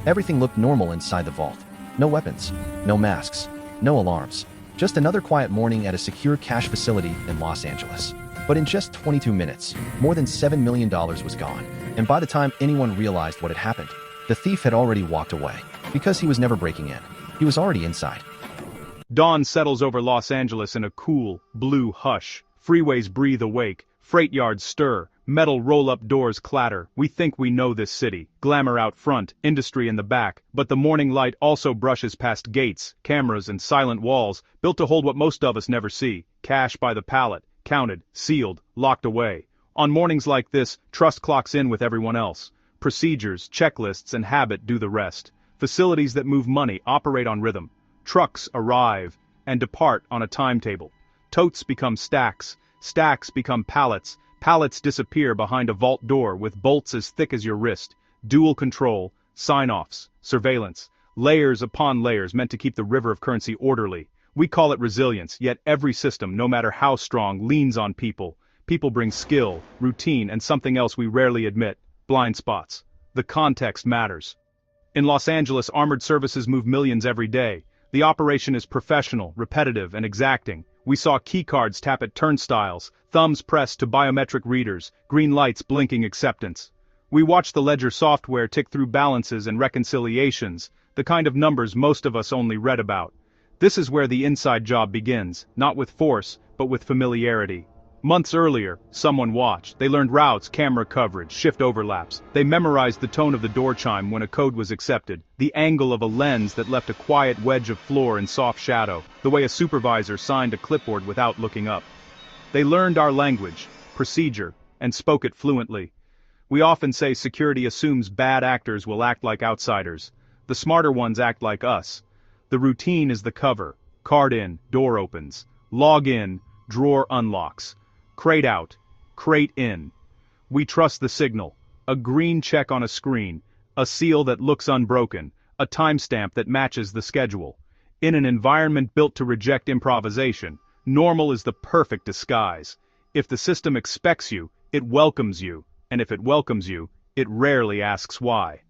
Everything looked normal inside the vault. No weapons, no masks, no alarms. Just another quiet morning at a secure cash facility in Los Angeles. But in just 22 minutes, more than $7 million was gone. And by the time anyone realized what had happened, the thief had already walked away. Because he was never breaking in. He was already inside. Dawn settles over Los Angeles in a cool, blue hush. Freeways breathe awake, freight yards stir, metal roll-up doors clatter. We think we know this city. Glamour out front, industry in the back, but the morning light also brushes past gates, cameras and silent walls, built to hold what most of us never see. Cash by the pallet, counted, sealed, locked away. On mornings like this, trust clocks in with everyone else. Procedures, checklists and habit do the rest. Facilities that move money operate on rhythm. Trucks arrive and depart on a timetable. Totes become stacks, stacks become pallets, pallets disappear behind a vault door with bolts as thick as your wrist. Dual control, sign-offs, surveillance, layers upon layers meant to keep the river of currency orderly. We call it resilience, yet every system, no matter how strong, leans on people. People bring skill, routine, and something else we rarely admit, blind spots. The context matters. In Los Angeles, armored services move millions every day. The operation is professional, repetitive, and exacting. We saw keycards tap at turnstiles, thumbs pressed to biometric readers, green lights blinking acceptance. We watched the ledger software tick through balances and reconciliations, the kind of numbers most of us only read about. This is where the inside job begins, not with force, but with familiarity. Months earlier, someone watched. They learned routes, camera coverage, shift overlaps. They memorized the tone of the door chime when a code was accepted, the angle of a lens that left a quiet wedge of floor in soft shadow, the way a supervisor signed a clipboard without looking up. They learned our language, procedure, and spoke it fluently. We often say security assumes bad actors will act like outsiders. The smarter ones act like us. The routine is the cover. Card in, door opens. Log in, drawer unlocks. Crate out, crate in. We trust the signal. A green check on a screen, a seal that looks unbroken, a timestamp that matches the schedule. In an environment built to reject improvisation, normal is the perfect disguise. If the system expects you, it welcomes you, and if it welcomes you, it rarely asks why.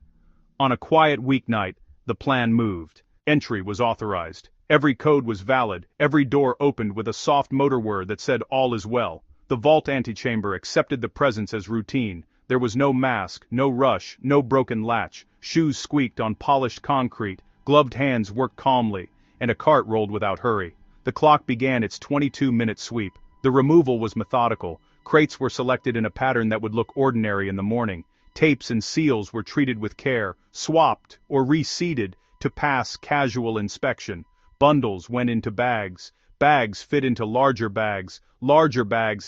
On a quiet weeknight, the plan moved. Entry was authorized. Every code was valid, every door opened with a soft motor whir that said all is well. The vault antechamber accepted the presence as routine. There was no mask, no rush, no broken latch. Shoes squeaked on polished concrete, gloved hands worked calmly, and a cart rolled without hurry. The clock began its 22-minute sweep. The removal was methodical. Crates were selected in a pattern that would look ordinary in the morning. Tapes and seals were treated with care, swapped or reseated to pass casual inspection. Bundles went into bags. Bags fit into larger bags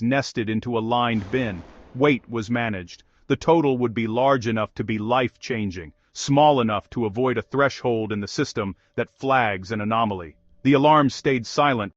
nested into a lined bin. Weight was managed. The total would be large enough to be life-changing, small enough to avoid a threshold in the system that flags an anomaly. The alarms stayed silent.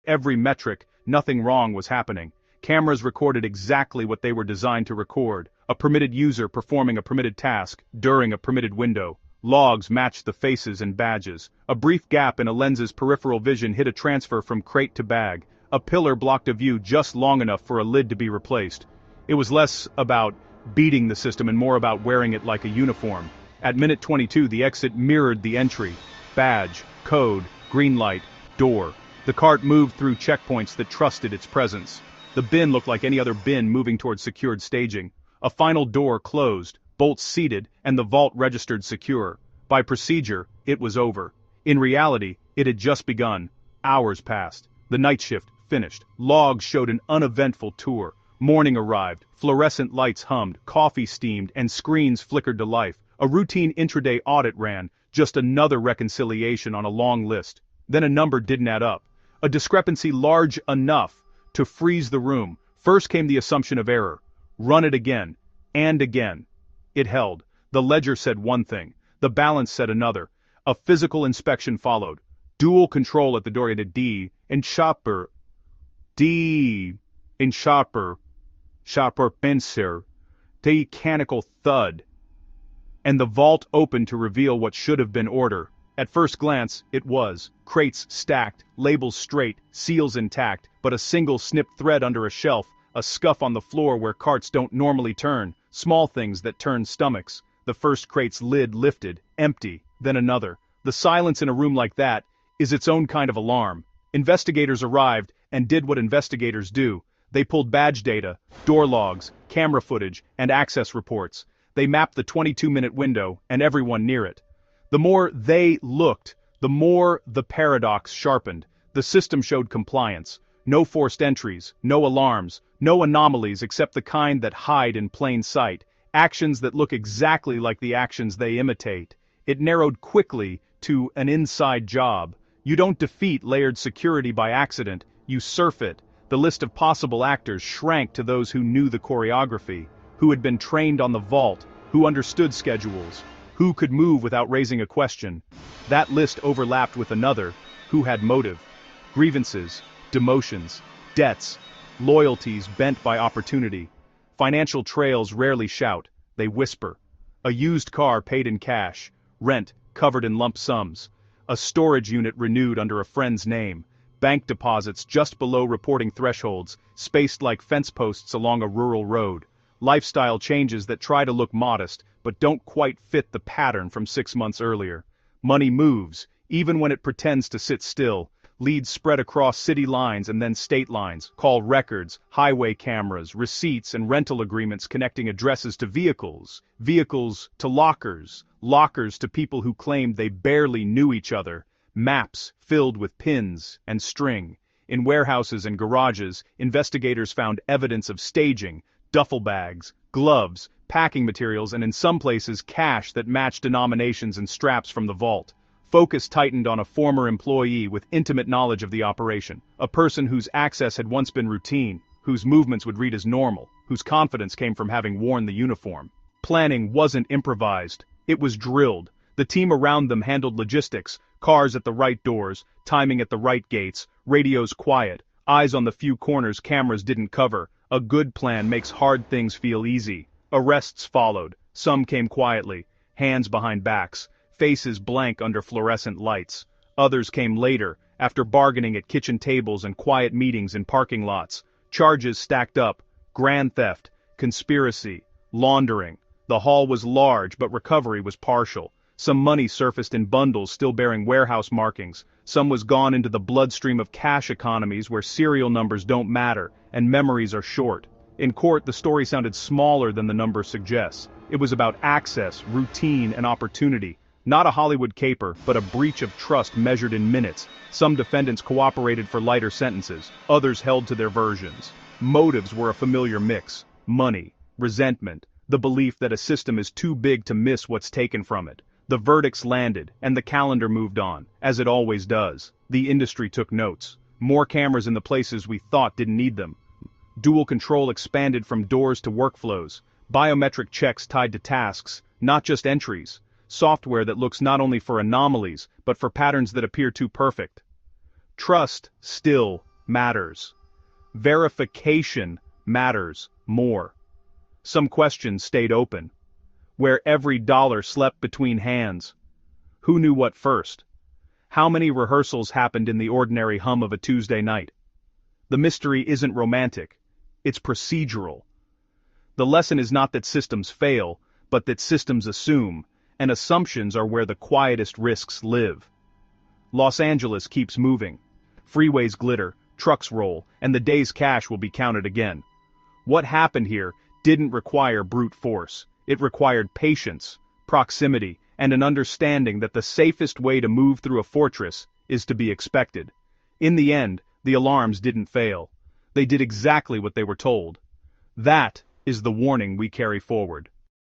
Every metric, nothing wrong was happening. Cameras recorded exactly what they were designed to record, a permitted user performing a permitted task, during a permitted window. Logs matched the faces and badges. A brief gap in a lens's peripheral vision hid a transfer from crate to bag. A pillar blocked a view just long enough for a lid to be replaced. It was less about beating the system and more about wearing it like a uniform. At minute 22, the exit mirrored the entry. Badge, code, green light, door. The cart moved through checkpoints that trusted its presence. The bin looked like any other bin moving toward secured staging. A final door closed, bolts seated, and the vault registered secure. By procedure, it was over. In reality, it had just begun. Hours passed. The night shift finished. Logs showed an uneventful tour. Morning arrived. Fluorescent lights hummed, coffee steamed, and screens flickered to life. A routine intraday audit ran, just another reconciliation on a long list. Then a number didn't add up. A discrepancy large enough to freeze the room. First came the assumption of error. Run it again. And again. It held. The ledger said one thing. The balance said another. A physical inspection followed. Dual control at the door. Sharper pincer. Mechanical thud. And the vault opened to reveal what should have been order. At first glance, it was. Crates stacked, labels straight, seals intact, but a single snipped thread under a shelf, a scuff on the floor where carts don't normally turn, small things that turn stomachs. The first crate's lid lifted, empty, then another. The silence in a room like that is its own kind of alarm. Investigators arrived and did what investigators do. They pulled badge data, door logs, camera footage, and access reports. They mapped the 22-minute window and everyone near it. The more they looked, the more the paradox sharpened. The system showed compliance. No forced entries, no alarms, no anomalies except the kind that hide in plain sight. Actions that look exactly like the actions they imitate. It narrowed quickly to an inside job. You don't defeat layered security by accident, you surf it. The list of possible actors shrank to those who knew the choreography, who had been trained on the vault, who understood schedules, who could move without raising a question. That list overlapped with another, who had motive. Grievances, demotions, debts, loyalties bent by opportunity. Financial trails rarely shout, they whisper. A used car paid in cash, rent covered in lump sums, a storage unit renewed under a friend's name, bank deposits just below reporting thresholds, spaced like fence posts along a rural road, lifestyle changes that try to look modest but don't quite fit the pattern from 6 months earlier. Money moves, even when it pretends to sit still. Leads spread across city lines and then state lines, call records, highway cameras, receipts and rental agreements connecting addresses to vehicles, vehicles to lockers, lockers to people who claimed they barely knew each other, maps filled with pins and string. In warehouses and garages, investigators found evidence of staging, duffel bags, gloves, packing materials and in some places cash that matched denominations and straps from the vault. Focus tightened on a former employee with intimate knowledge of the operation, a person whose access had once been routine, whose movements would read as normal, whose confidence came from having worn the uniform. Planning wasn't improvised, it was drilled. The team around them handled logistics, cars at the right doors, timing at the right gates, radios quiet, eyes on the few corners cameras didn't cover. A good plan makes hard things feel easy. Arrests followed, some came quietly, hands behind backs, faces blank under fluorescent lights. Others came later, after bargaining at kitchen tables and quiet meetings in parking lots. Charges stacked up, grand theft, conspiracy, laundering. The haul was large but recovery was partial. Some money surfaced in bundles still bearing warehouse markings. Some was gone into the bloodstream of cash economies where serial numbers don't matter and memories are short. In court, the story sounded smaller than the number suggests. It was about access, routine, and opportunity. Not a Hollywood caper, but a breach of trust measured in minutes. Some defendants cooperated for lighter sentences, others held to their versions. Motives were a familiar mix: money, resentment, the belief that a system is too big to miss what's taken from it. The verdicts landed, and the calendar moved on, as it always does. The industry took notes. More cameras in the places we thought didn't need them. Dual control expanded from doors to workflows. Biometric checks tied to tasks, not just entries. Software that looks not only for anomalies, but for patterns that appear too perfect. Trust still matters. Verification matters more. Some questions stayed open. Where every dollar slept between hands. Who knew what first? How many rehearsals happened in the ordinary hum of a Tuesday night? The mystery isn't romantic. It's procedural. The lesson is not that systems fail, but that systems assume, and assumptions are where the quietest risks live. Los Angeles keeps moving. Freeways glitter, trucks roll, and the day's cash will be counted again. What happened here didn't require brute force. It required patience, proximity, and an understanding that the safest way to move through a fortress is to be expected. In the end, the alarms didn't fail. They did exactly what they were told. That is the warning we carry forward.